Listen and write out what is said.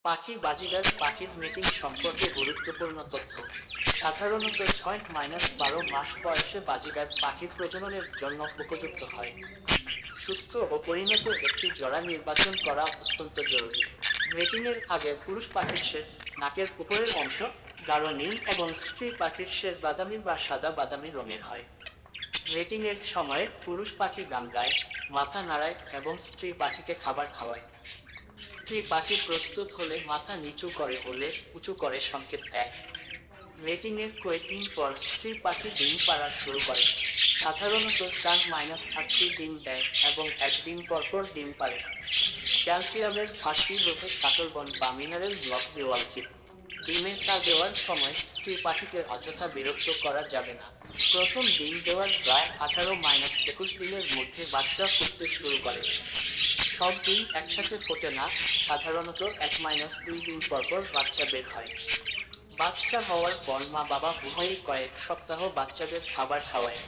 পাখি বাজিগার পাখির মিটিং সম্পর্কে গুরুত্বপূর্ণ তথ্য। সাধারণত 6-12 মাস বয়সে বাজিগার পাখির প্রজননের জন্য উপযুক্ত হয়। সুস্থ ও পরিণত একটি জোড়া নির্বাচন করা অত্যন্ত জরুরি। মিটিংয়ের আগে পুরুষ পাখির শের নাকের উপরের অংশ গাঢ় নীল এবং স্ত্রী পাখির শের বাদামি বা সাদা বাদামি রঙের হয়। মিটিংয়ের সময় পুরুষ পাখি গান গায়, মাথা নাড়ায় এবং স্ত্রী পাখিকে খাবার খাওয়ায়। স্ত্রী পাখি প্রস্তুত হলে মাথা নিচু করে হলে উঁচু করে সংকেত দেয়। মিটিংয়ের কয়েকদিন পর স্ত্রী পাখি ডিম পাড়া শুরু করে। সাধারণত 4-8টি ডিম দেয় এবং একদিন পর পর ডিম পাড়ে। ক্যালসিয়ামের ঘাটতি রোধে কাটলবন বা মিনারেল ব্লক দেওয়া উচিত। ডিমে তা দেওয়ার সময় স্ত্রী পাখিকে অযথা বিরক্ত করা যাবে না। প্রথম ডিম দেওয়ার প্রায় 18-21 দিনের মধ্যে বাচ্চা ফুটতে শুরু করে। সব ডিম একসাথে ফোটে না, সাধারণত 1-2 দিন পর পর বাচ্চা বের হয়। বাচ্চা হওয়ার পর মা বাবা উভয়ই কয়েক সপ্তাহ বাচ্চাদের খাবার খাওয়ায়।